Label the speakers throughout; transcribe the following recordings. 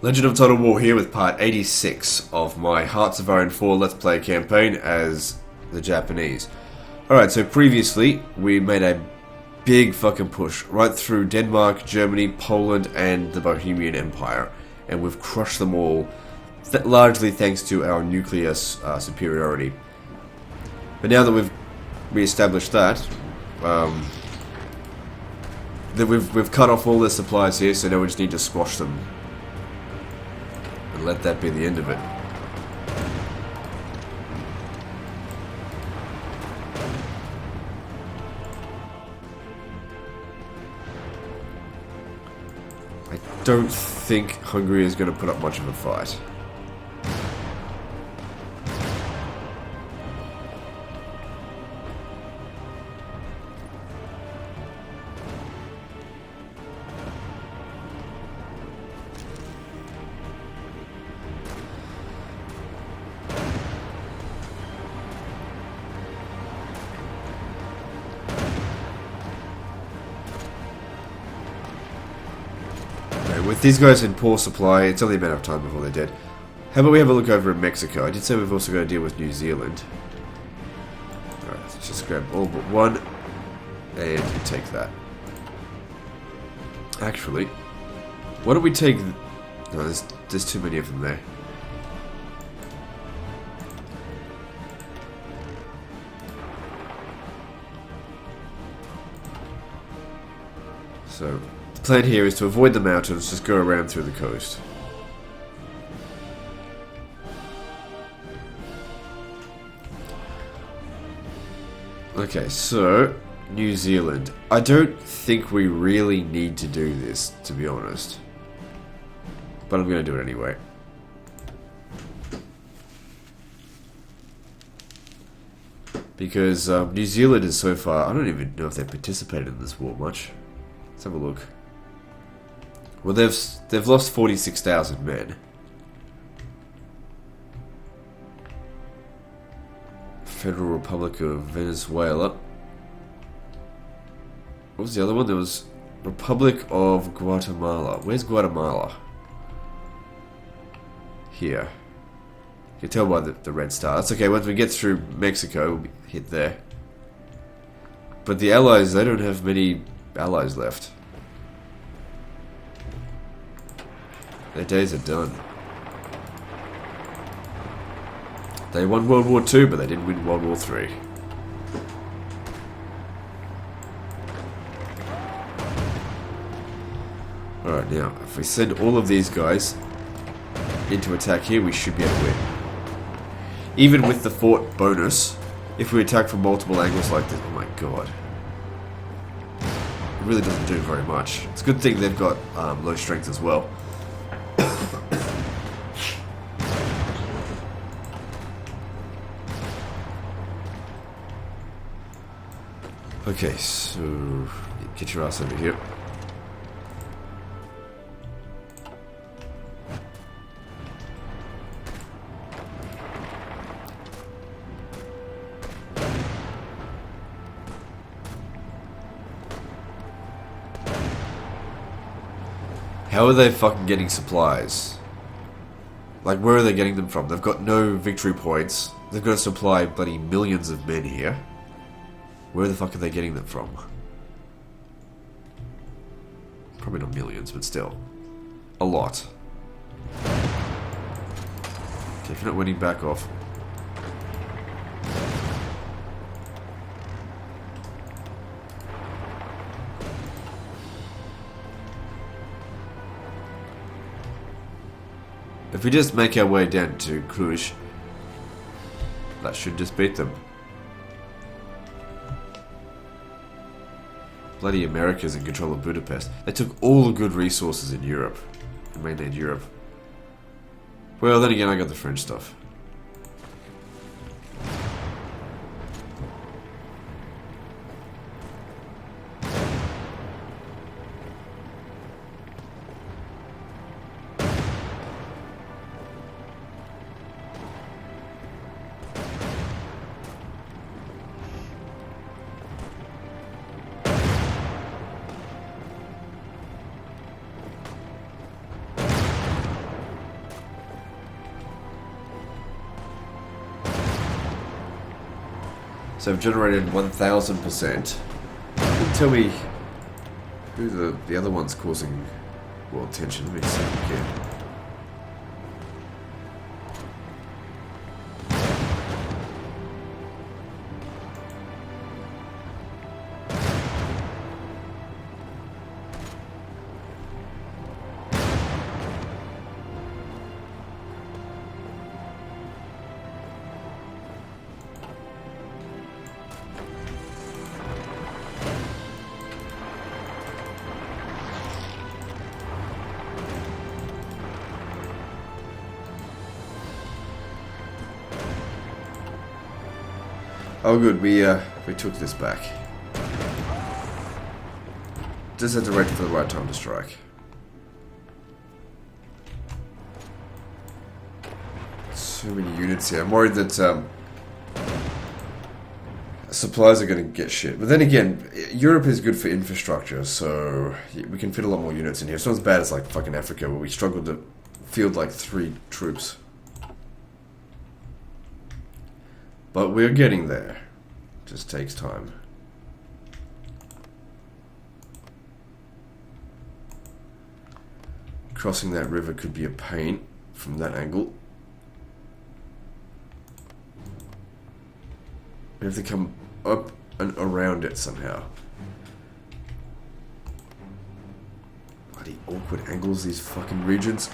Speaker 1: Legend of Total War here with part 86 of my Hearts of Iron 4 Let's Play campaign as the Japanese. Alright, so previously we made a big fucking push right through Denmark, Germany, Poland and the Bohemian Empire. And we've crushed them all, largely thanks to our nuclear superiority. But now that we've re-established that, we've cut off all their supplies here, so now we just need to squash them. And let that be the end of it. I don't think Hungary is going to put up much of a fight. With these guys in poor supply, it's only a matter of time before they're dead. How about we have a look over in Mexico? I did say we've also got to deal with New Zealand. Alright, let's just grab all but one and take that. Actually, why don't we take... No, there's too many of them there. So... the plan here is to avoid the mountains, just go around through the coast. Okay, so New Zealand. I don't think we really need to do this, to be honest. But I'm going to do it anyway. Because New Zealand is so far... I don't even know if they've participated in this war much. Let's have a look. Well, they've lost 46,000 men. Federal Republic of Venezuela. What was the other one? There was Republic of Guatemala. Where's Guatemala? Here. You can tell by the red star. That's okay, once we get through Mexico, we'll hit there. But the Allies, they don't have many allies left. Their days are done. They won World War II, but they didn't win World War III. Alright, now, if we send all of these guys into attack here, we should be able to win. Even with the fort bonus, if we attack from multiple angles like this, oh my god. It really doesn't do very much. It's a good thing they've got low strength as well. Okay, so get your ass over here. How are they fucking getting supplies? Like, where are they getting them from? They've got no victory points. They've got to supply bloody millions of men here. Where the fuck are they getting them from? Probably not millions, but still. A lot. Okay, if you're not winning, back off. If we just make our way down to Cluj, that should just beat them. Bloody America's in control of Budapest. They took all the good resources in Europe. In mainland Europe. Well, then again, I got the French stuff. So I've generated 1000%. Tell me who the other one's causing world tension. Let me see again. Oh good, we took this back. Just had to wait for the right time to strike. So many units here. I'm worried that supplies are going to get shit. But then again, Europe is good for infrastructure, so we can fit a lot more units in here. It's not as bad as like fucking Africa, where we struggled to field like 3 troops. But we're getting there. Just takes time. Crossing that river could be a pain from that angle. We have to come up and around it somehow. Bloody awkward angles, these fucking regions.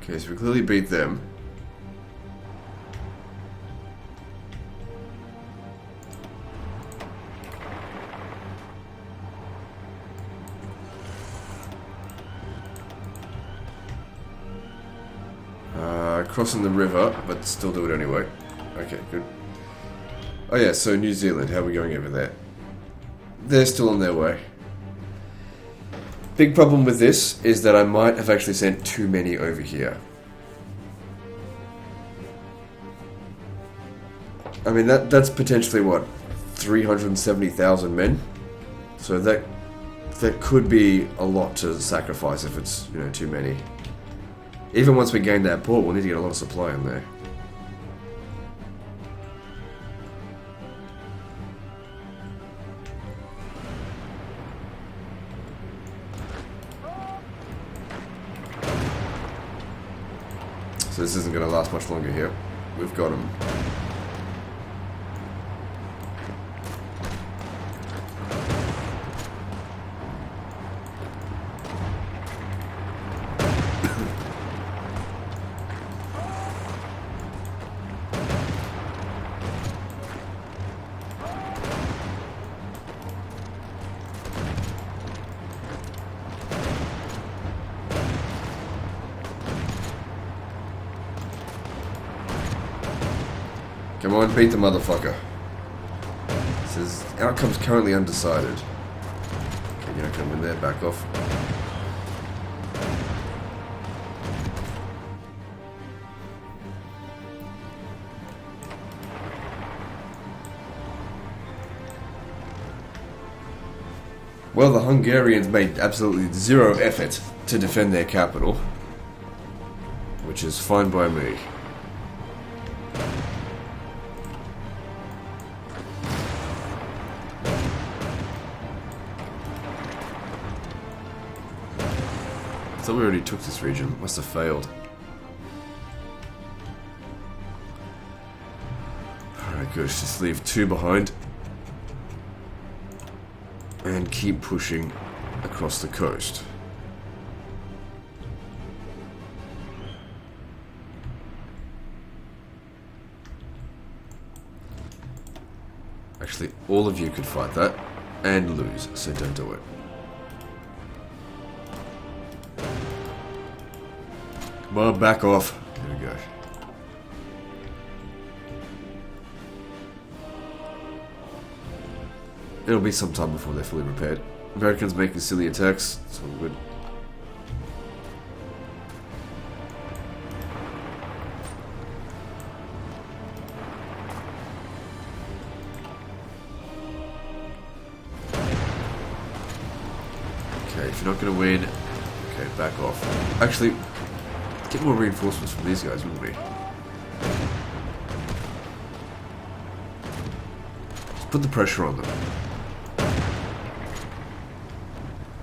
Speaker 1: Okay, so we clearly beat them. Crossing the river, but still do it anyway. Okay, good. Oh yeah, so New Zealand, how are we going over there? They're still on their way. Big problem with this is that I might have actually sent too many over here. I mean, that's potentially, what, 370,000 men? So that could be a lot to sacrifice if it's, you know, too many. Even once we gain that port, we'll need to get a lot of supply in there. So this isn't going to last much longer here. We've got them. Come on, beat the motherfucker. It says, outcome's currently undecided. Okay, you don't come in there, back off. Well, the Hungarians made absolutely zero effort to defend their capital, which is fine by me. I thought we already took this region. Must have failed. Alright, good. Just leave 2 behind. And keep pushing across the coast. Actually, all of you could fight that and lose, so don't do it. Come on, back off. There we go. It'll be some time before they're fully repaired. Americans making silly attacks. It's all good. if you're not going to win, okay, back off. Actually, get more reinforcements from these guys, wouldn't we? Let's put the pressure on them.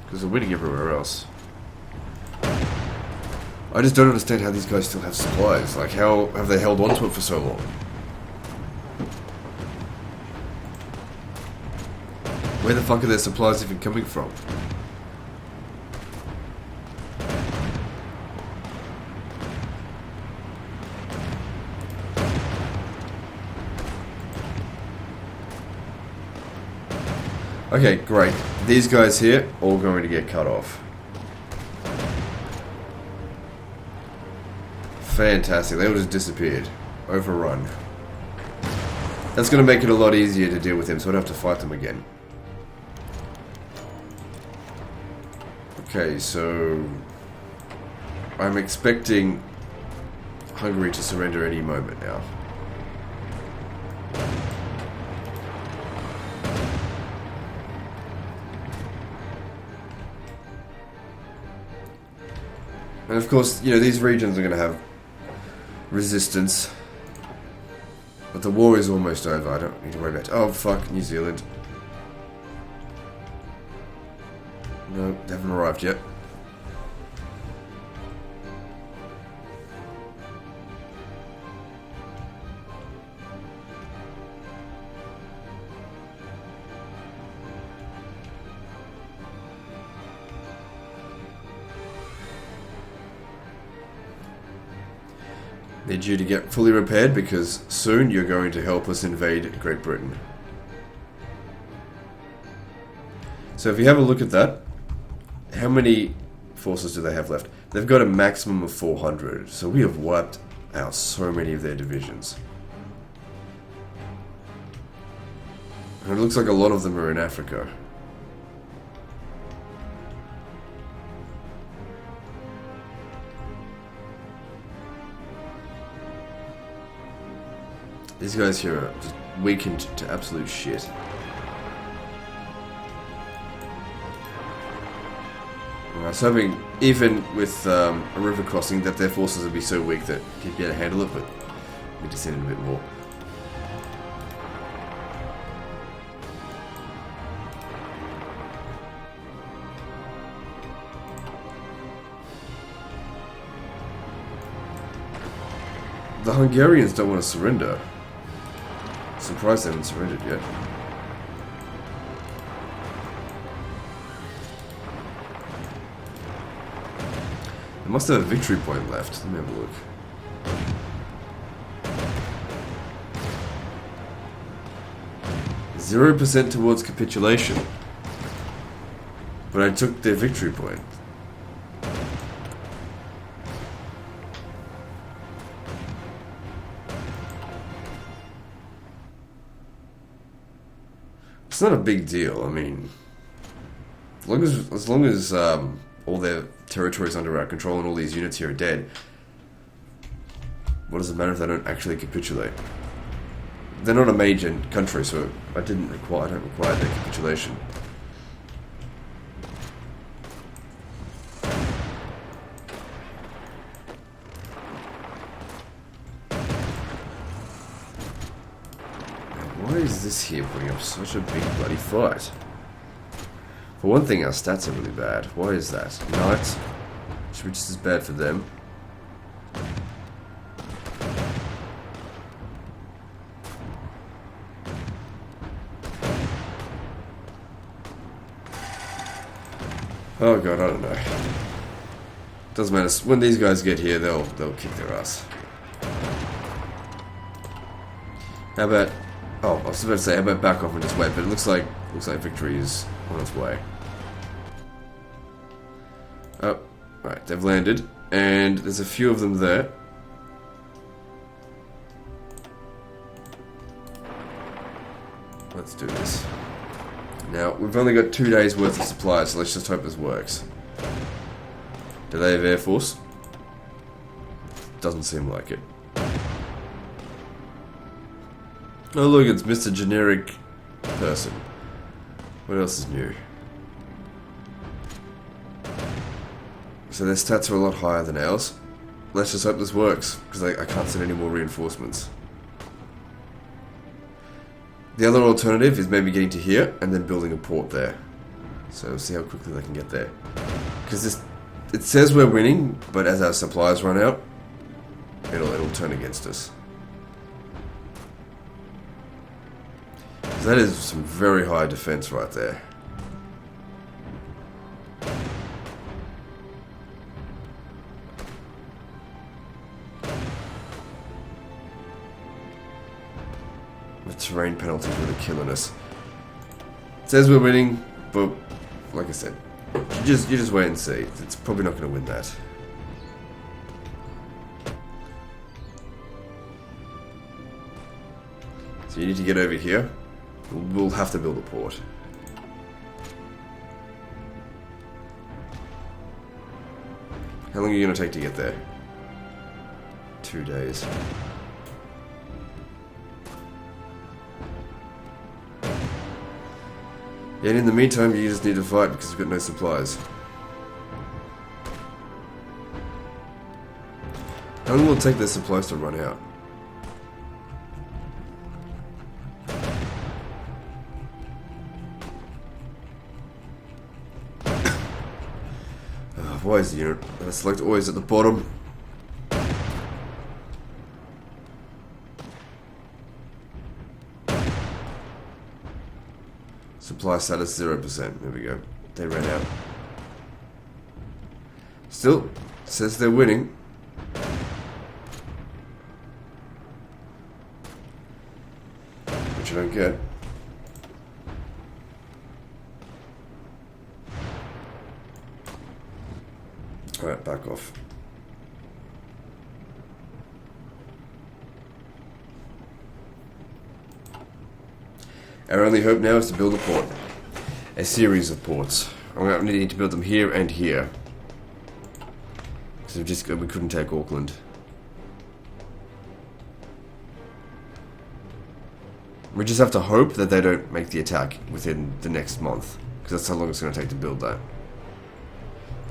Speaker 1: Because they're winning everywhere else. I just don't understand how these guys still have supplies. Like, how have they held on to it for so long? Where the fuck are their supplies even coming from? Okay, great. These guys here, all going to get cut off. Fantastic. They all just disappeared. Overrun. That's going to make it a lot easier to deal with them, so I don't have to fight them again. Okay, so I'm expecting Hungary to surrender any moment now. And of course, you know, these regions are going to have resistance. But the war is almost over. I don't need to worry about it. Oh, fuck, New Zealand. No, they haven't arrived yet. Need you to get fully repaired because soon you're going to help us invade Great Britain. So if you have a look at that, how many forces do they have left? They've got a maximum of 400, so we have wiped out so many of their divisions. And it looks like a lot of them are in Africa. These guys here are just weakened to absolute shit. I was hoping, even with a river crossing, that their forces would be so weak that you'd be able to handle it, but we just needed a bit more. The Hungarians don't want to surrender. Surprised they haven't surrendered yet. They must have a victory point left. Let me have a look. %0 towards capitulation. But I took their victory point. It's not a big deal. I mean, as long as all their territories under our control and all these units here are dead, what does it matter if they don't actually capitulate? They're not a major country, so I don't require their capitulation. Why is this here putting up such a big bloody fight? For one thing, our stats are really bad. Why is that? Knights, should be just as bad for them. Oh god, I don't know. Doesn't matter. When these guys get here, they'll kick their ass. How about? Oh, I was about to say, how about back off and just wait? But it looks like victory is on its way. Oh, right, they've landed, and there's a few of them there. Let's do this. Now, we've only got 2 days worth of supplies, so let's just hope this works. Do they have Air Force? Doesn't seem like it. Oh look, it's Mr. Generic Person. What else is new? So their stats are a lot higher than ours. Let's just hope this works, because I can't send any more reinforcements. The other alternative is maybe getting to here and then building a port there. So we'll see how quickly they can get there. Because it says we're winning, but as our supplies run out, it'll turn against us. So that is some very high defense right there. The terrain penalties really killing us. It says we're winning, but like I said, you just wait and see. It's probably not going to win that. So you need to get over here. We'll have to build a port. How long are you going to take to get there? 2 days. And in the meantime, you just need to fight because you've got no supplies. How long will it take their supplies to run out? Why is the unit? Select always at the bottom. Supply status 0%. There we go. They ran out. Still, says they're winning. Which I don't get. Alright, back off. Our only hope now is to build a port. A series of ports. I'm going to need to build them here and here. Because we couldn't take Auckland. We just have to hope that they don't make the attack within the next month. Because that's how long it's going to take to build that.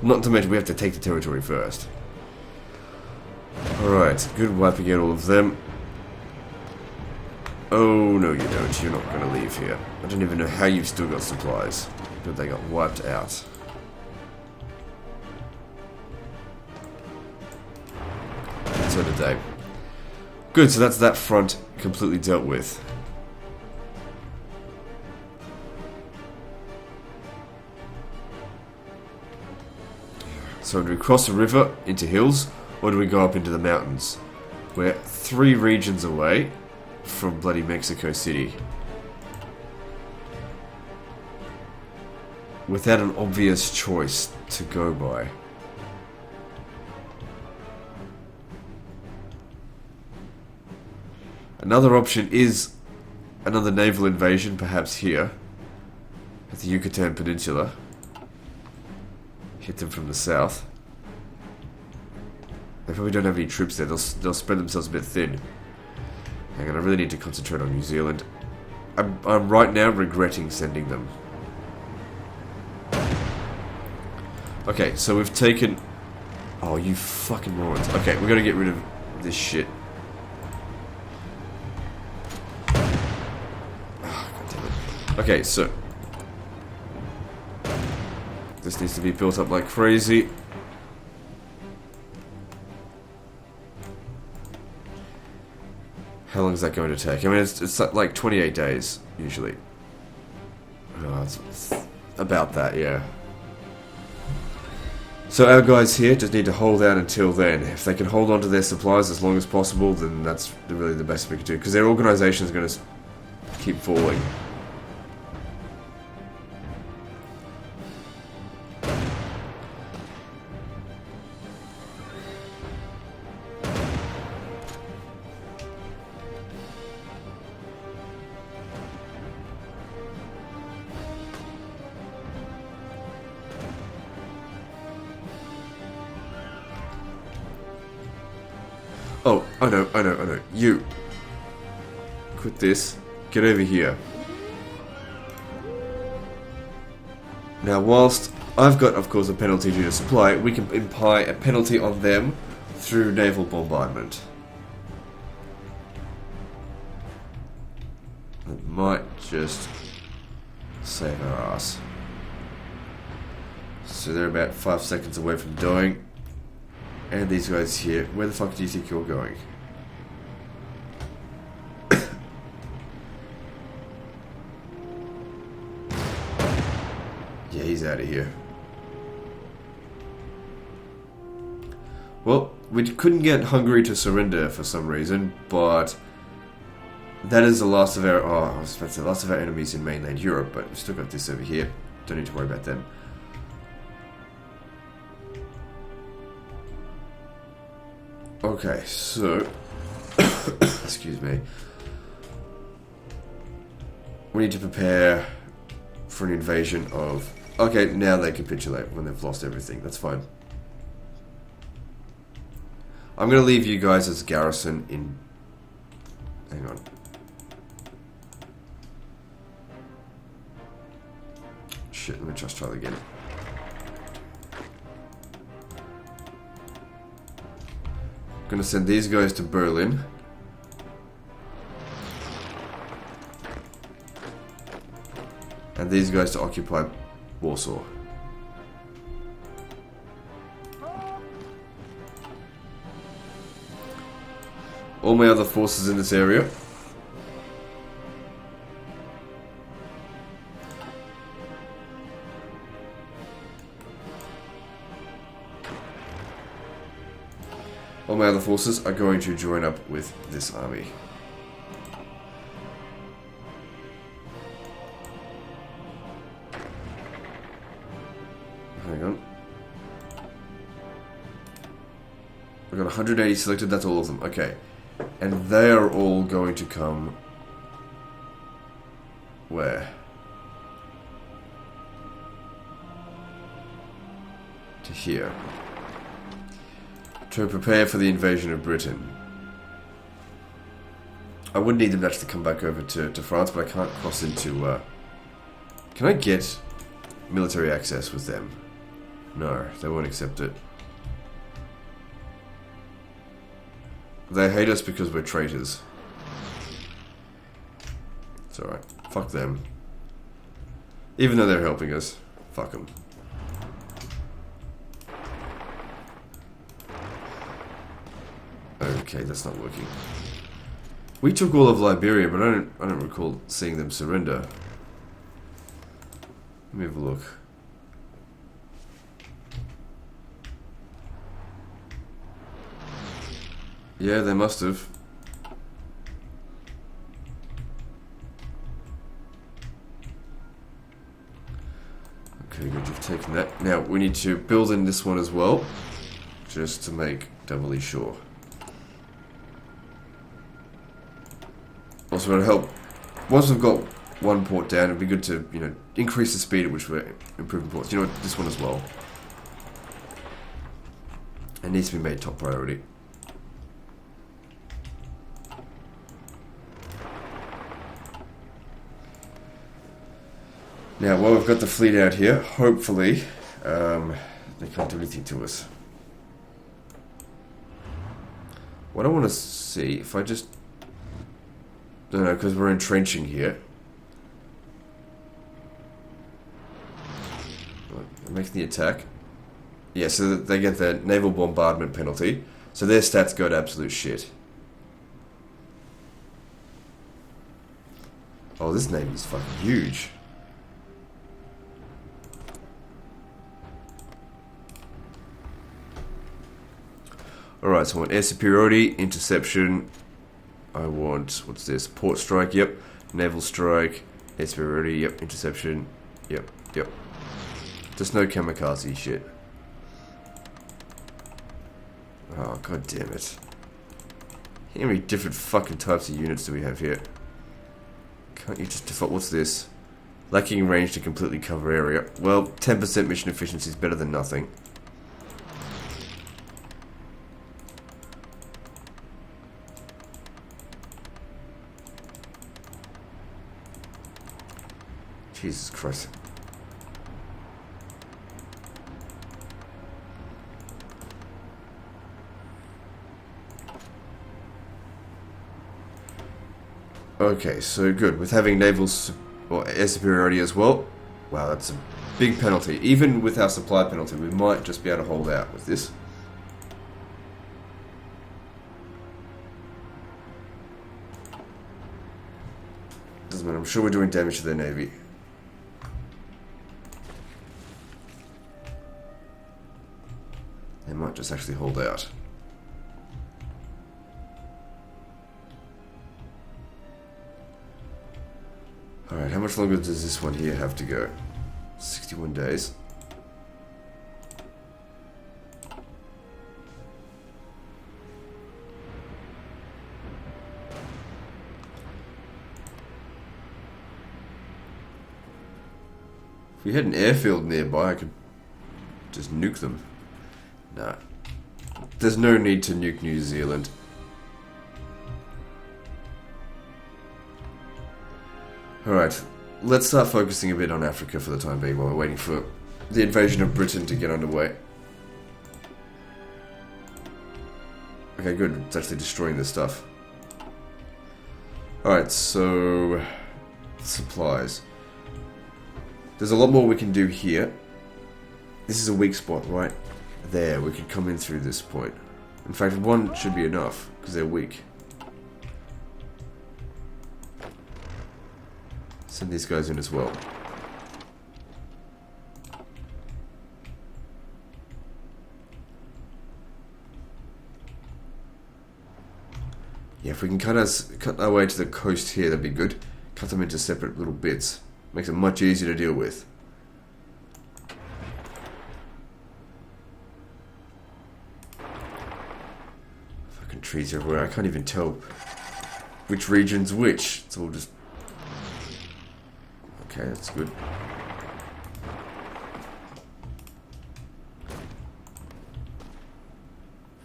Speaker 1: Not to mention we have to take the territory first. Alright, good wiping out all of them. Oh, no you don't. You're not going to leave here. I don't even know how you've still got supplies. But they got wiped out. And so did they. Good, so that's that front completely dealt with. So do we cross the river into hills, or do we go up into the mountains? We're 3 regions away from bloody Mexico City. Without an obvious choice to go by. Another option is another naval invasion, perhaps here, at the Yucatan Peninsula. Hit them from the south. They probably don't have any troops there. They'll spread themselves a bit thin. Hang on, I really need to concentrate on New Zealand. I'm right now regretting sending them. Okay, so we've taken... Oh, you fucking morons. Okay, we're gonna get rid of this shit. Oh, God damn it. Okay, so... This needs to be built up like crazy. How long is that going to take? I mean, it's like 28 days, usually. Oh, it's about that, yeah. So our guys here just need to hold out until then. If they can hold on to their supplies as long as possible, then that's really the best we can do. Because their organisation is going to keep falling. Oh, I know. You. Quit this. Get over here. Now, whilst I've got, of course, a penalty due to supply. We can imply a penalty on them through naval bombardment. It might just save our ass. So they're about 5 seconds away from dying. And these guys here, where the fuck do you think you're going? Yeah, he's out of here. Well, we couldn't get Hungary to surrender for some reason, but that is the last of our... Oh, I was about to say the last of our enemies in mainland Europe, but we've still got this over here. Don't need to worry about them. Okay, so... excuse me. We need to prepare for an invasion of... Okay, now they capitulate when they've lost everything. That's fine. I'm going to leave you guys as garrison in... Hang on. Shit, let me just try that again. I'm going to send these guys to Berlin. And these guys to occupy Warsaw. All my other forces in this area. All my other forces are going to join up with this army. Hang on. We've got 180 selected, that's all of them. Okay. And they are all going to come... Where? To here. To prepare for the invasion of Britain. I would need them to actually come back over to France, but I can't cross into... Can I get military access with them? No, they won't accept it. They hate us because we're traitors. It's alright. Fuck them. Even though they're helping us. Fuck them. Okay, that's not working. We took all of Liberia, but I don't recall seeing them surrender. Let me have a look. Yeah, they must have. Okay, good, you've taken that. Now, we need to build in this one as well, just to make doubly sure. Also, it'll help. Once we've got one port down, it'd be good to, you know, increase the speed at which we're improving ports. You know what, this one as well. It needs to be made top priority. Now, while we've got the fleet out here, hopefully, they can't do anything to us. What I want to see, if I just... No, because we're entrenching here. Making the attack. Yeah, so they get the naval bombardment penalty. So their stats go to absolute shit. Oh, this navy is fucking huge. Alright, so I want air superiority, interception. I want, what's this? Port strike, yep. Naval strike, air superiority, yep. Interception, yep. Just no kamikaze shit. Oh, god damn it. How many different fucking types of units do we have here? Can't you just default? What's this? Lacking range to completely cover area. Well, 10% mission efficiency is better than nothing. Jesus Christ. Okay, so good. With having naval or air superiority as well, wow, that's a big penalty. Even with our supply penalty, we might just be able to hold out with this. Doesn't matter, I'm sure we're doing damage to their navy. They might just actually hold out. Alright, how much longer does this one here have to go? 61 days. If we had an airfield nearby, I could just nuke them. Nah. There's no need to nuke New Zealand. Alright, let's start focusing a bit on Africa for the time being while we're waiting for the invasion of Britain to get underway. Okay, good. It's actually destroying this stuff. Alright, so... supplies. There's a lot more we can do here. This is a weak spot right there. We could come in through this point. In fact, one should be enough, because they're weak. Send these guys in as well. Yeah, if we can cut our way to the coast here, that'd be good. Cut them into separate little bits. Makes it much easier to deal with. Fucking trees everywhere. I can't even tell which region's which. It's all just... Okay, that's good.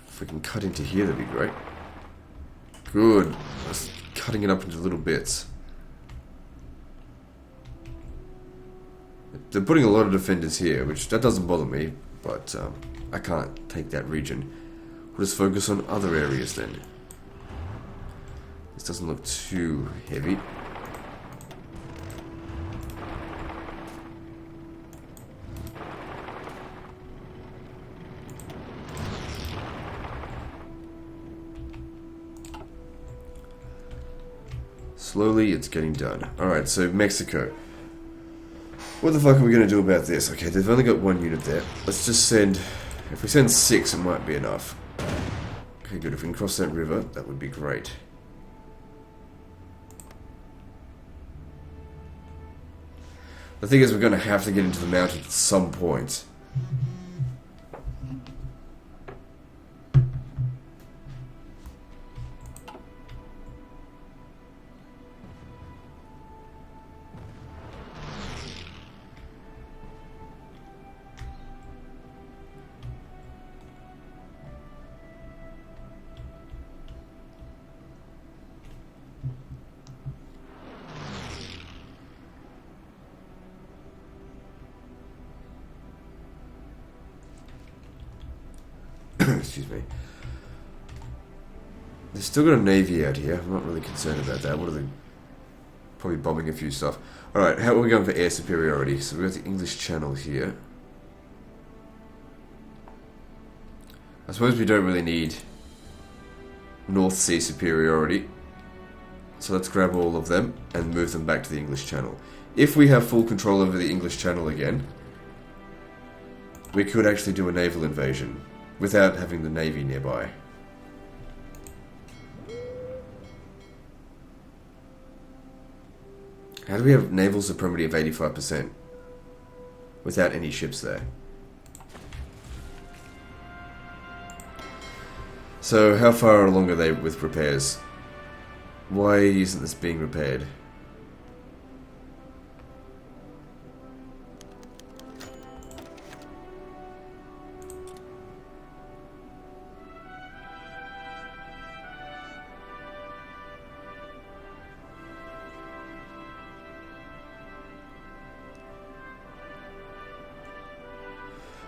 Speaker 1: If we can cut into here, that'd be great. Good. Just cutting it up into little bits. They're putting a lot of defenders here, which that doesn't bother me, but I can't take that region. We'll just focus on other areas then. This doesn't look too heavy. Slowly, it's getting done. Alright, so Mexico. What the fuck are we going to do about this? Okay, they've only got one unit there. Let's just send... If we send 6, it might be enough. Okay, good. If we can cross that river, that would be great. The thing is, we're going to have to get into the mountains at some point. Excuse me. They've still got a navy out here. I'm not really concerned about that. What are they? Probably bombing a few stuff. Alright, how are we going for air superiority? So we've got the English Channel here. I suppose we don't really need North Sea superiority. So let's grab all of them and move them back to the English Channel. If we have full control over the English Channel again, we could actually do a naval invasion without having the navy nearby. How do we have naval supremacy of 85% without any ships there? So how far along are they with repairs? Why isn't this being repaired?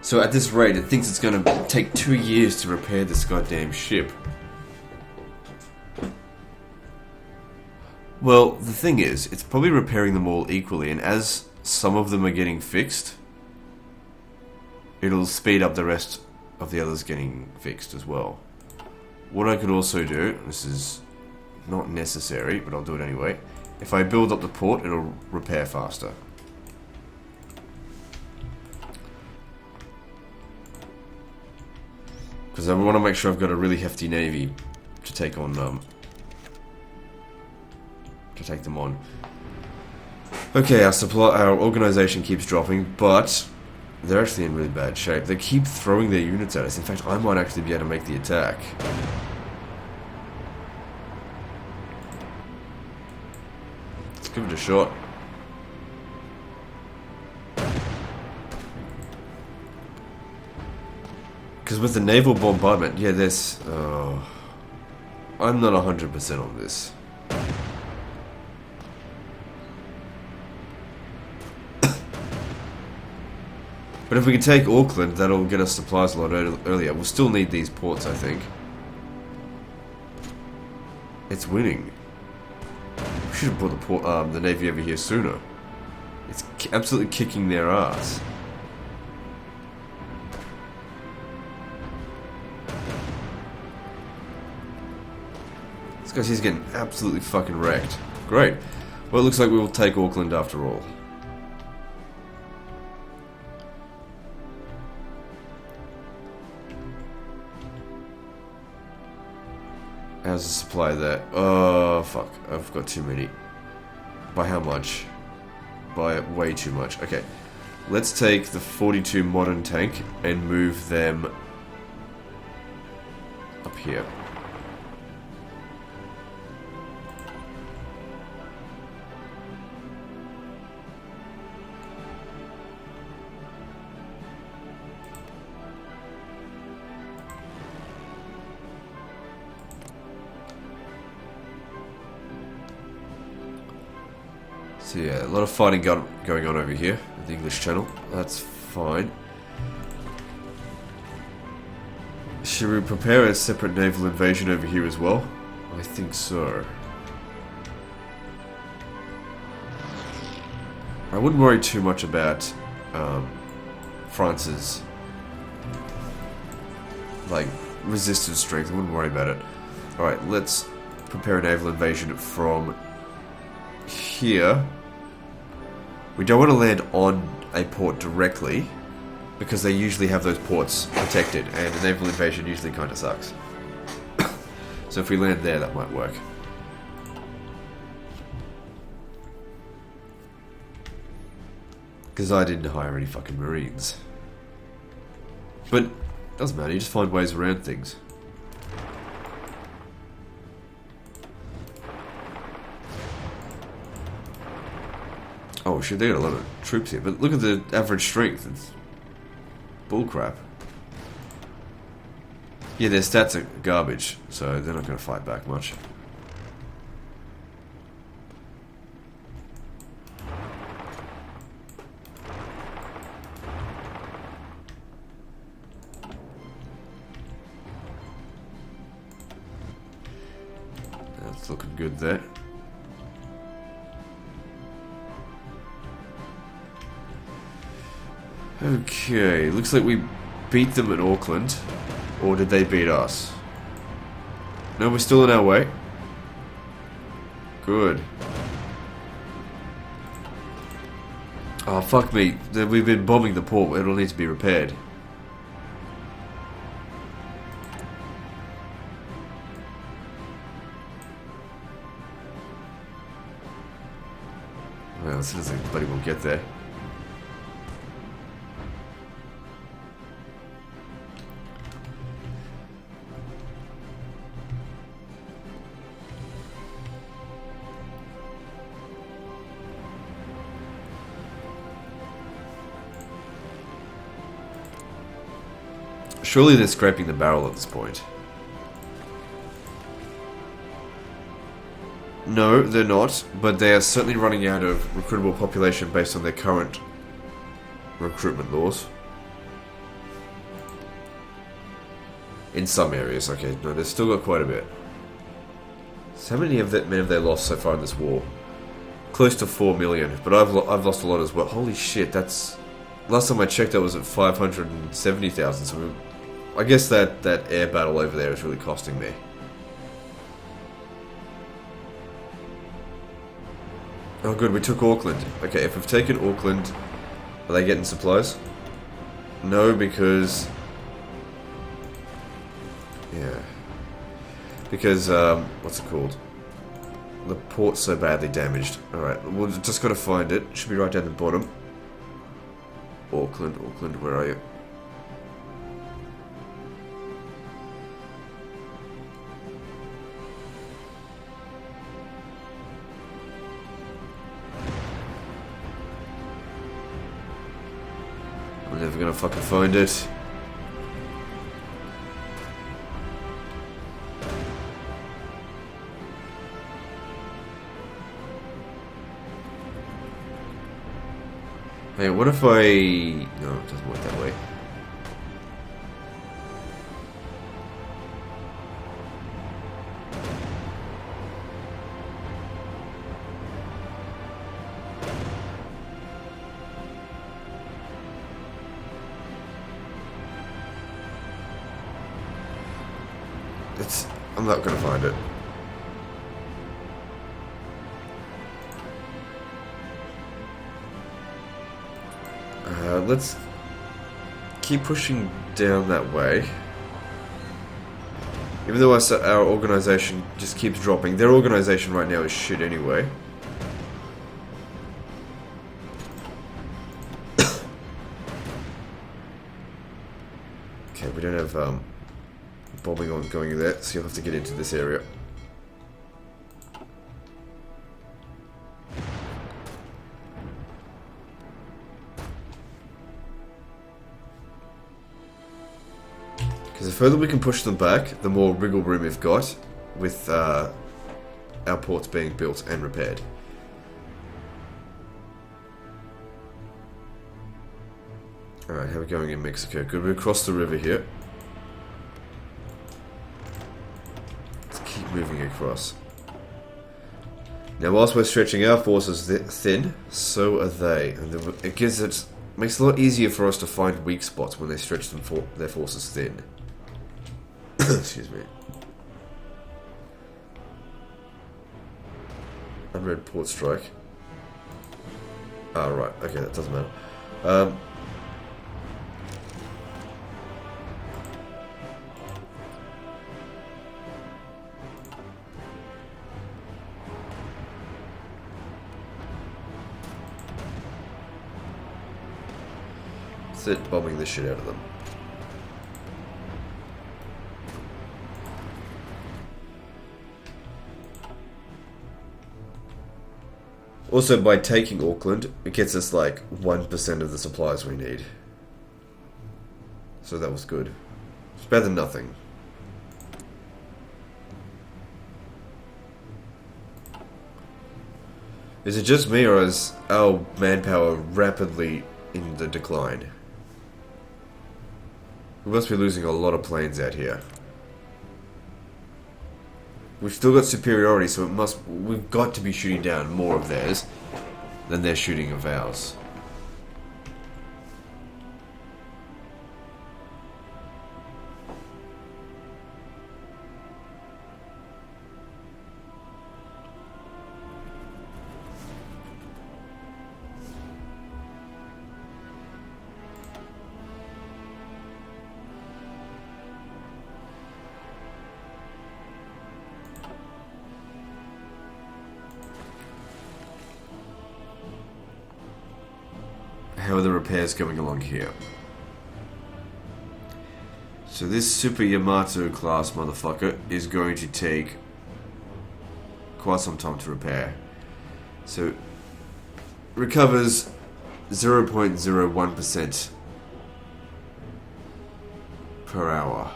Speaker 1: So at this rate, it thinks it's going to take 2 years to repair this goddamn ship. Well, the thing is, it's probably repairing them all equally, and as some of them are getting fixed, it'll speed up the rest of the others getting fixed as well. What I could also do, this is not necessary, but I'll do it anyway. If I build up the port, it'll repair faster. Because I want to make sure I've got a really hefty navy to take on, to take them on. Okay, our organization keeps dropping, but they're actually in really bad shape. They keep throwing their units at us. In fact, I might actually be able to make the attack. Let's give it a shot. Because with the naval bombardment, yeah, there's... I'm not 100% on this. But if we can take Auckland, that'll get us supplies a lot earlier. We'll still need these ports, I think. It's winning. We should have brought the Navy over here sooner. It's absolutely kicking their ass. This guy's he's getting absolutely fucking wrecked. Great. Well, it looks like we will take Auckland after all. How's the supply there? Oh, fuck. I've got too many. By how much? By way too much. Okay. Let's take the 42 modern tank and move them up here. So yeah, a lot of fighting going on over here at the English Channel. That's fine. Should we prepare a separate naval invasion over here as well? I think so. I wouldn't worry too much about France's resistance strength. I wouldn't worry about it. Alright, let's prepare a naval invasion from here. We don't want to land on a port directly because they usually have those ports protected, and a naval invasion usually kind of sucks. So if we land there, that might work. Because I didn't hire any fucking Marines. But it doesn't matter, you just find ways around things. Oh shit, they got a lot of troops here, but look at the average strength. It's bullcrap. Yeah, their stats are garbage, so they're not going to fight back much. That's looking good there. Okay, looks like we beat them at Auckland. Or did they beat us? No, we're still on our way. Good. Oh, fuck me. We've been bombing the port. It'll need to be repaired. Well, as soon as anybody will get there. Surely they're scraping the barrel at this point. No, they're not, but they are certainly running out of recruitable population based on their current recruitment laws. In some areas, okay, no, they've still got quite a bit. So how many men have they lost so far in this war? Close to 4 million, but I've lost a lot as well. Holy shit, that's... Last time I checked, I was at 570,000, so I guess that air battle over there is really costing me. Oh good, we took Auckland. Okay, if we've taken Auckland, are they getting supplies? No, because... Yeah. Because, what's it called? The port's so badly damaged. Alright, we've just got to find it. Should be right down the bottom. Auckland, where are you? I'm never gonna fucking find it. Hey, what if I... No, it doesn't work that way. I'm not gonna find it. Let's keep pushing down that way. Even though our organization just keeps dropping. Their organization right now is shit anyway. Okay, we don't have bombing on going there, so you'll have to get into this area. Because the further we can push them back, the more wriggle room we've got with our ports being built and repaired. Alright, how are we going in Mexico? Good, we cross the river here. Let's keep moving across. Now, whilst we're stretching our forces thin, so are they. And it makes it a lot easier for us to find weak spots when they stretch their forces thin. Excuse me. Unread port strike. Ah, right. Okay, that doesn't matter. That's it, bombing the shit out of them. Also, by taking Auckland, it gets us like 1% of the supplies we need. So that was good. It's better than nothing. Is it just me, or is our manpower rapidly in the decline? We must be losing a lot of planes out here. We've still got superiority, so we've got to be shooting down more of theirs than they're shooting of ours. How are the repairs going along here? So this Super Yamato class motherfucker is going to take quite some time to repair. So recovers 0.01% per hour.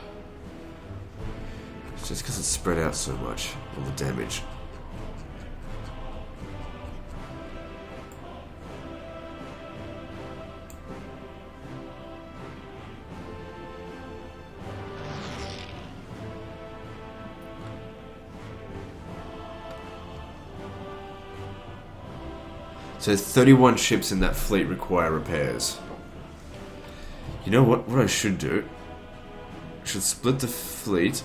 Speaker 1: It's just because it's spread out so much, all the damage. So 31 ships in that fleet require repairs. You know what? What I should do? I should split the fleet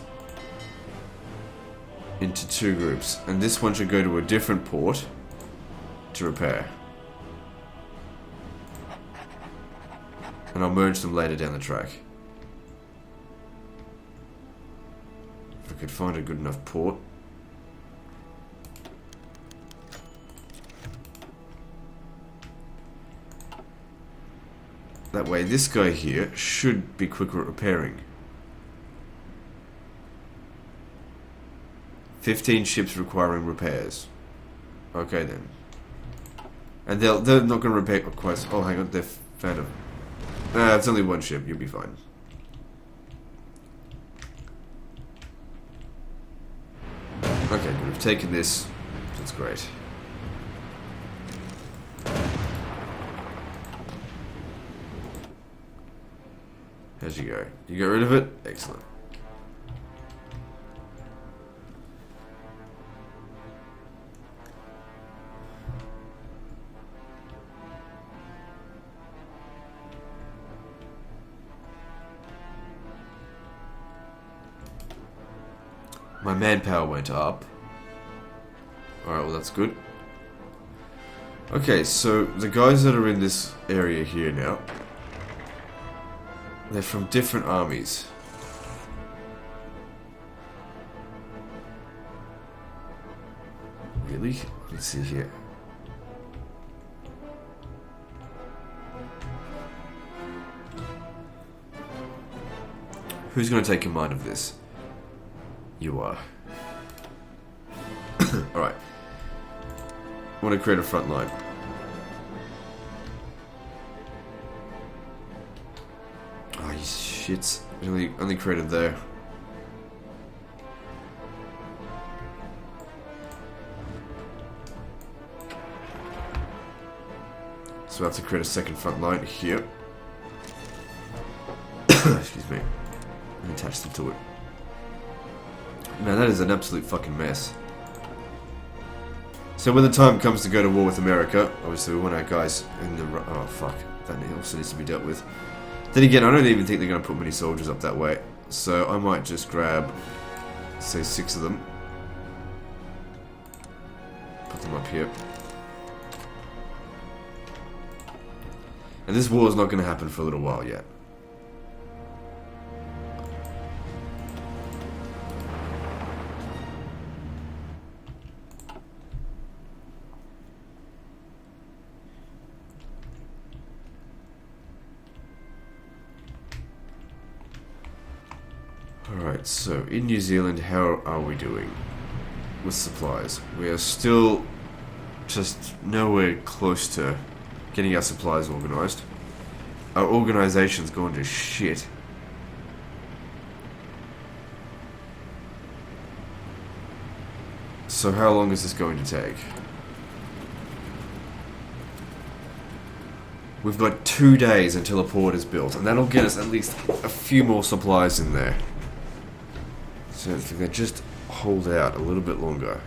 Speaker 1: into 2 groups. And this one should go to a different port to repair. And I'll merge them later down the track. If I could find a good enough port. That way this guy here should be quicker at repairing. 15 ships requiring repairs. Okay then. And they're not going to repair quite... Oh, hang on, they've found a... it's only 1 ship, you'll be fine. Okay, good, we've taken this. That's great. How'd you go? You got rid of it? Excellent. My manpower went up. Alright, well that's good. Okay, so the guys that are in this area here now, they're from different armies. Really? Let's see here. Who's going to take command of this? You are. Alright. I want to create a front line. Oh, you shits. Only created there. So I have to create a second front line here. Excuse me. And attach them to it. Man, that is an absolute fucking mess. So when the time comes to go to war with America, obviously we want our guys in the... Oh, fuck. That also needs to be dealt with. Then again, I don't even think they're going to put many soldiers up that way. So I might just grab, say, 6 of them. Put them up here. And this war is not going to happen for a little while yet. Alright, so in New Zealand, how are we doing with supplies? We are still just nowhere close to getting our supplies organised. Our organisation's gone to shit. So how long is this going to take? We've got 2 days until a port is built, and that'll get us at least a few more supplies in there. So if we can just hold out a little bit longer.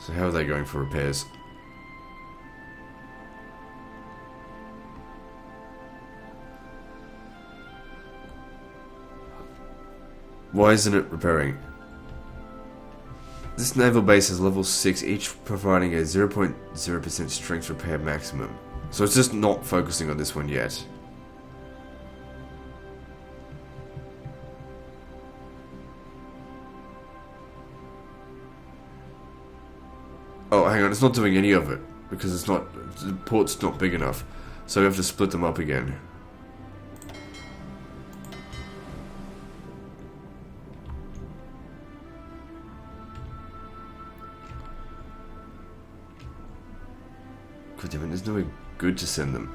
Speaker 1: So how are they going for repairs? Why isn't it repairing? This naval base is level 6, each providing a 0.0% strength repair maximum. So it's just not focusing on this one yet. Oh, hang on, it's not doing any of it. Because it's not... the port's not big enough. So we have to split them up again. God damn it, there's nowhere good to send them.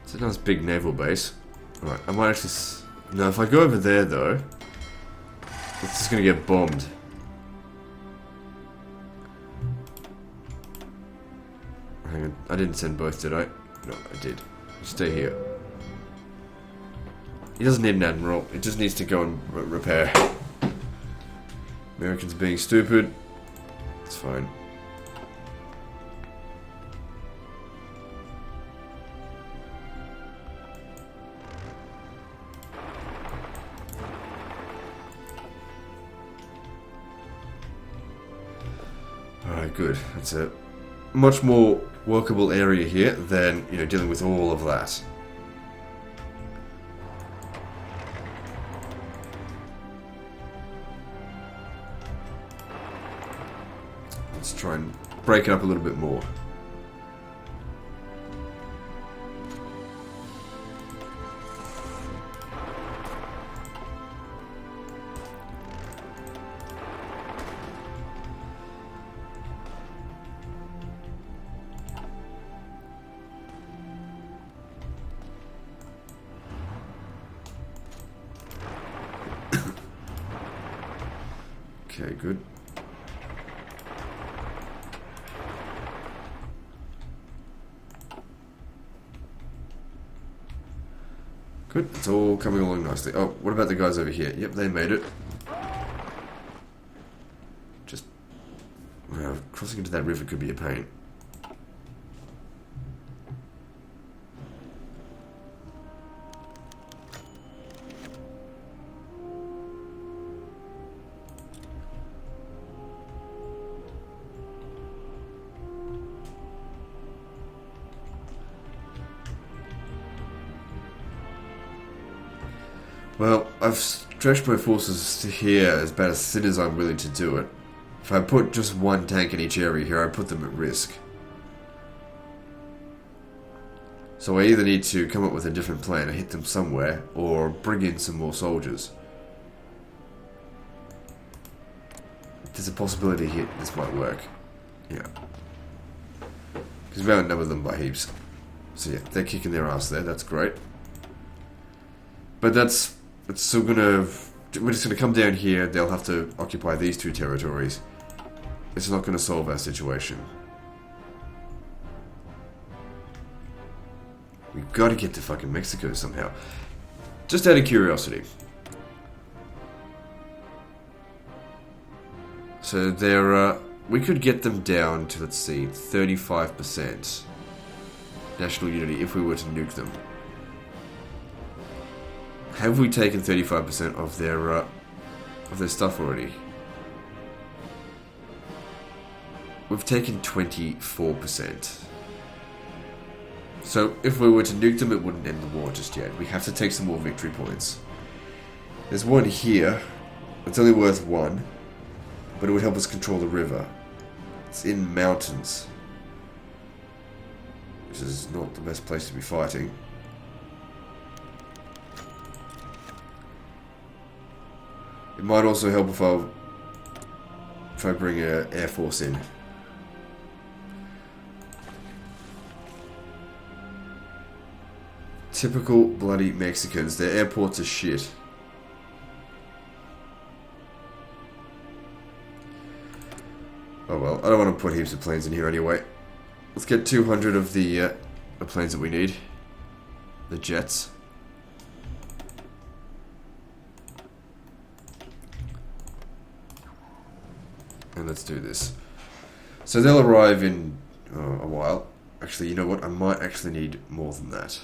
Speaker 1: It's a nice big naval base. Alright, I might actually... No, if I go over there though... it's just gonna get bombed. Hang on, I didn't send both, did I? No, I did. Stay here. He doesn't need an admiral, it just needs to go and repair. Americans being stupid. It's fine. Alright, good. That's a much more workable area here than, you know, dealing with all of that. Let's try and break it up a little bit more. Okay, good. Good, it's all coming along nicely. Oh, what about the guys over here? Yep, they made it. Just... well, crossing into that river could be a pain. Well, I've stretched my forces to here as bad as thin as I'm willing to do it. If I put just one tank in each area here, I put them at risk. So I either need to come up with a different plan and hit them somewhere, or bring in some more soldiers. There's a possibility here this might work. Yeah. Because we outnumber them by heaps. So yeah, they're kicking their ass there, that's great. But it's still gonna... we're just gonna come down here, they'll have to occupy these two territories. It's not gonna solve our situation. We've gotta get to fucking Mexico somehow. Just out of curiosity. So there, we could get them down to, let's see, 35% national unity if we were to nuke them. Have we taken 35% of their stuff already? We've taken 24%. So if we were to nuke them, it wouldn't end the war just yet. We have to take some more victory points. There's one here. It's only worth 1, but it would help us control the river. It's in mountains, which is not the best place to be fighting. It might also help if I bring an air force in. Typical bloody Mexicans. Their airports are shit. Oh well, I don't want to put heaps of planes in here anyway. Let's get 200 of the planes that we need. The jets. And let's do this. So they'll arrive in a while. Actually, you know what? I might actually need more than that.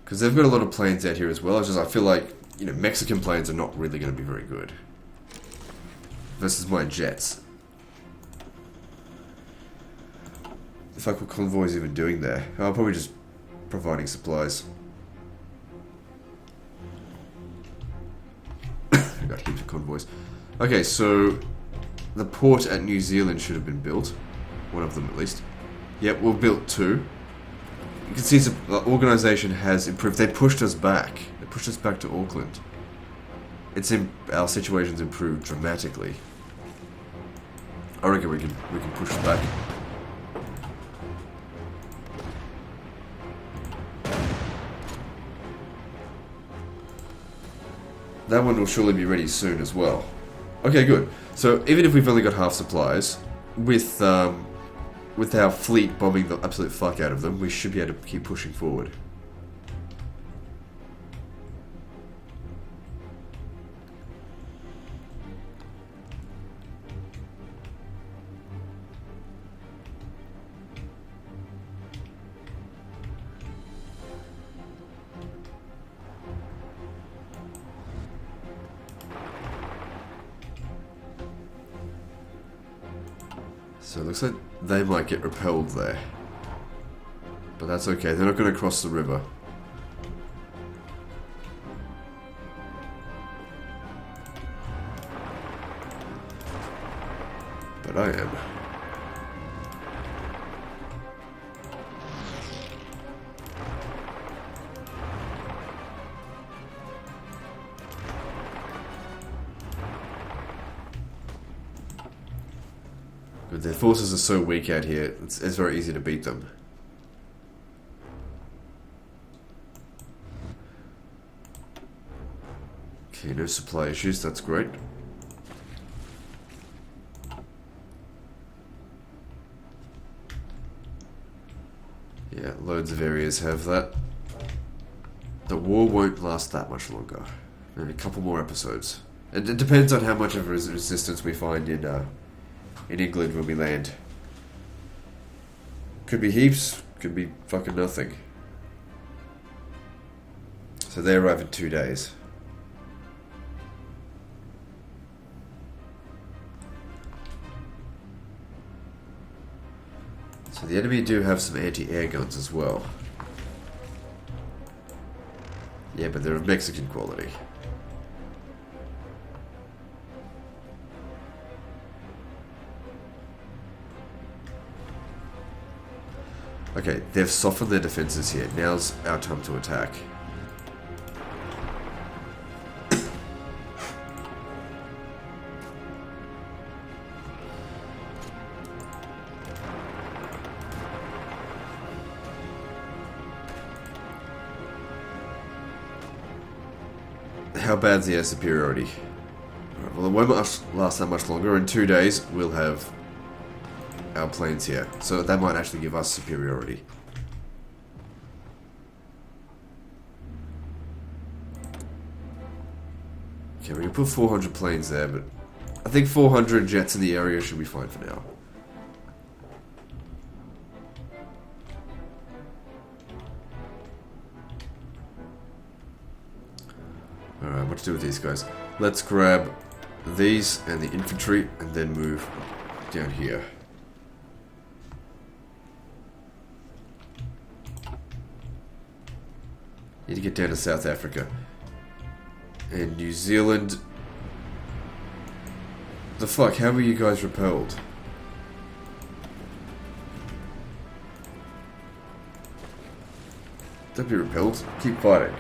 Speaker 1: Because they've got a lot of planes out here as well. It's just I feel like, you know, Mexican planes are not really going to be very good. Versus my jets. The fuck were convoys even doing there? Oh, probably just providing supplies. I got heaps of convoys. Okay, so the port at New Zealand should have been built. One of them at least. Yep, we've built 2. You can see the organisation has improved. They pushed us back. They pushed us back to Auckland. Our situation's improved dramatically. I reckon we can push them back. That one will surely be ready soon as well. Okay, good. So even if we've only got half supplies, with our fleet bombing the absolute fuck out of them, we should be able to keep pushing forward. So it looks like they might get repelled there. But that's okay, they're not going to cross the river. But I am. But their forces are so weak out here, it's very easy to beat them. Okay, no supply issues, that's great. Yeah, loads of areas have that. The war won't last that much longer. Maybe a couple more episodes. It depends on how much of a resistance we find in England when we land. Could be heaps, could be fucking nothing. So they arrive in 2 days. So the enemy do have some anti-air guns as well. Yeah, but they're of Mexican quality. Okay, they've softened their defenses here. Now's our time to attack. How bad's the air superiority? Right, well, it won't last that much longer. In 2 days, we'll have our planes here. So that might actually give us superiority. Okay, we can put 400 planes there, but I think 400 jets in the area should be fine for now. Alright, what to do with these guys? Let's grab these and the infantry and then move down here. Need to get down to South Africa. And New Zealand. The fuck, how were you guys repelled? Don't be repelled, keep fighting.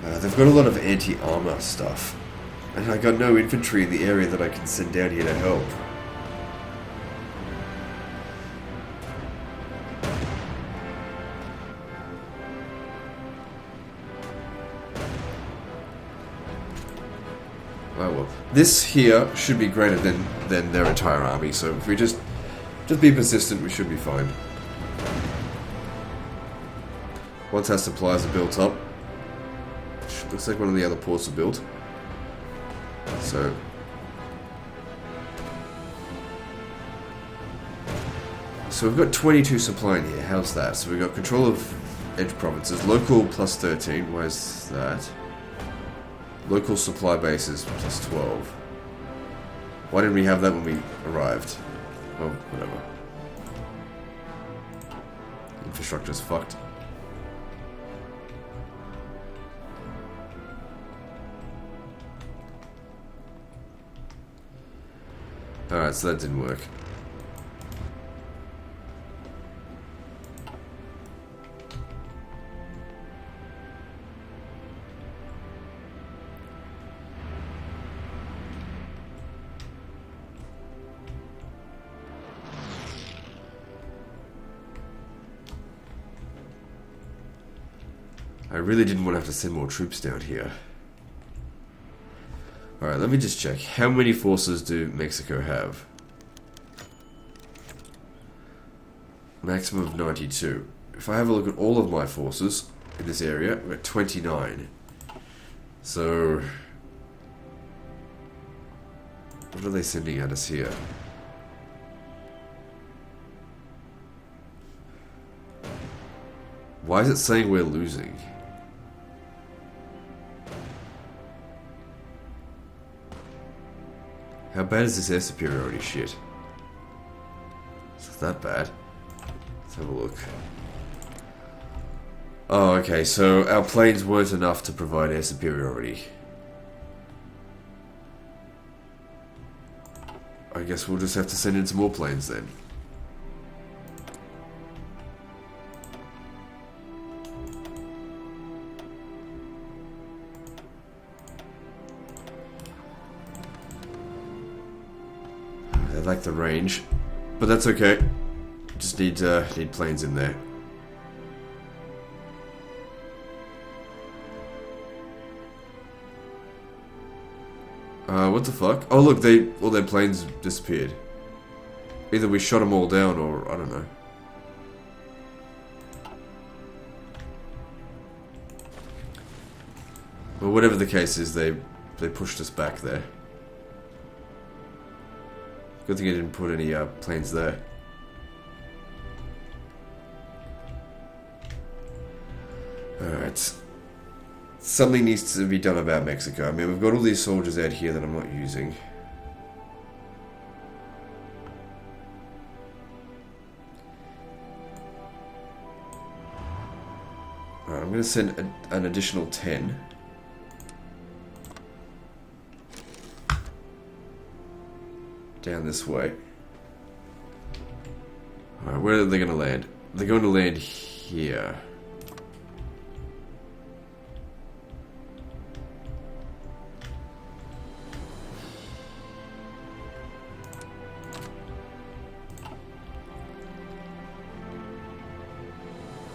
Speaker 1: They've got a lot of anti-armor stuff. And I got no infantry in the area that I can send down here to help. Oh well. This here should be greater than their entire army, so if we just be persistent, we should be fine. Once our supplies are built up, looks like one of the other ports are built. So we've got 22 supply in here. How's that? So we've got control of edge provinces. Local plus 13. Why is that? Local supply bases plus 12. Why didn't we have that when we arrived? Oh, whatever. Infrastructure's fucked. Alright, so that didn't work. I really didn't want to have to send more troops down here. Alright, let me just check. How many forces do Mexico have? Maximum of 92. If I have a look at all of my forces in this area, we're at 29. So... what are they sending at us here? Why is it saying we're losing? How bad is this air superiority shit? It's not that bad. Let's have a look. Oh, okay, so our planes weren't enough to provide air superiority. I guess we'll just have to send in some more planes then. They like the range, but that's okay. Just need planes in there. What the fuck? Oh look, all their planes disappeared. Either we shot them all down, or I don't know. Well, whatever the case is, they pushed us back there. Good thing I didn't put any planes there. Alright. Something needs to be done about Mexico. I mean, we've got all these soldiers out here that I'm not using. Alright, I'm going to send an additional 10. Down this way. Alright, where are they going to land? They're going to land here.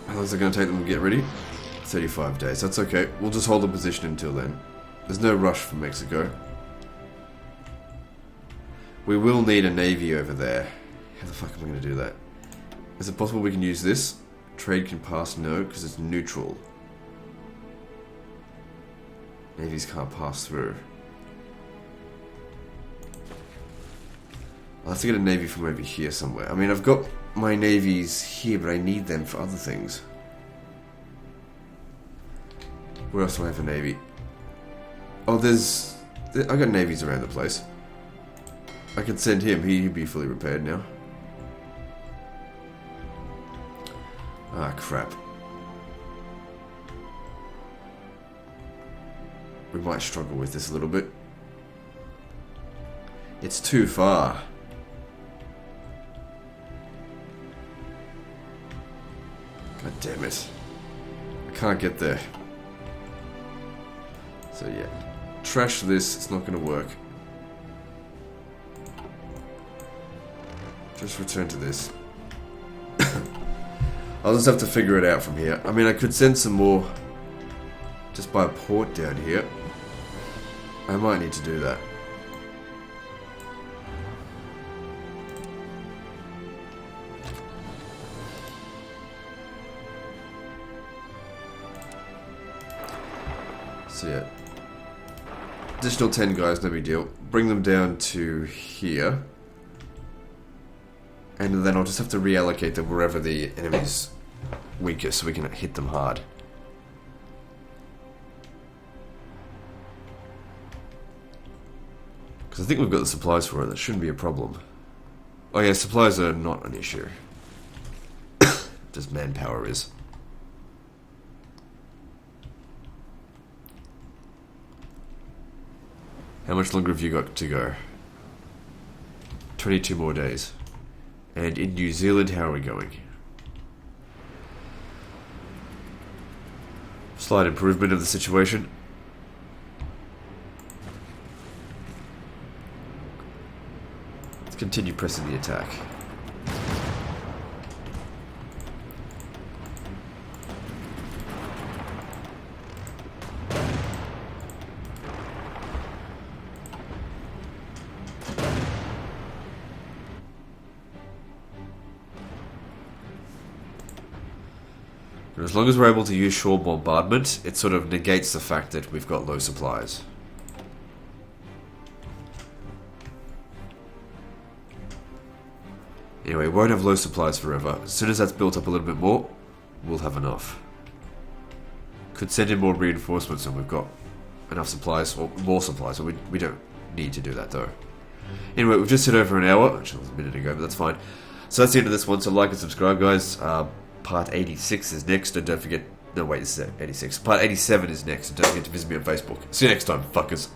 Speaker 1: How long is it going to take them to get ready? 35 days. That's okay. We'll just hold the position until then. There's no rush from Mexico. We will need a navy over there. How the fuck am I going to do that? Is it possible we can use this? Trade can pass? No, because it's neutral. Navies can't pass through. I'll have to get a navy from over here somewhere. I mean, I've got my navies here, but I need them for other things. Where else do I have a navy? Oh, I got navies around the place. I could send him. He'd be fully repaired now. Ah, crap. We might struggle with this a little bit. It's too far. God damn it. I can't get there. So yeah. Trash this. It's not going to work. Just return to this. I'll just have to figure it out from here. I mean, I could send some more just by a port down here. I might need to do that. So yeah. Additional 10 guys, no big deal. Bring them down to here. And then I'll just have to reallocate them wherever the enemy's weakest so we can hit them hard. Because I think we've got the supplies for it. That shouldn't be a problem. Oh yeah, supplies are not an issue. Just manpower is. How much longer have you got to go? 22 more days. And in New Zealand, how are we going? Slight improvement of the situation. Let's continue pressing the attack. And as long as we're able to use shore bombardment, it sort of negates the fact that we've got low supplies. Anyway, we won't have low supplies forever. As soon as that's built up a little bit more, we'll have enough. Could send in more reinforcements and we've got enough supplies, or more supplies, so we don't need to do that though. Anyway, we've just hit over an hour, which was a minute ago, but that's fine. So that's the end of this one, so like and subscribe, guys. Part 86 is next, and don't forget... No, wait, this is 86. Part 87 is next, and don't forget to visit me on Facebook. See you next time, fuckers.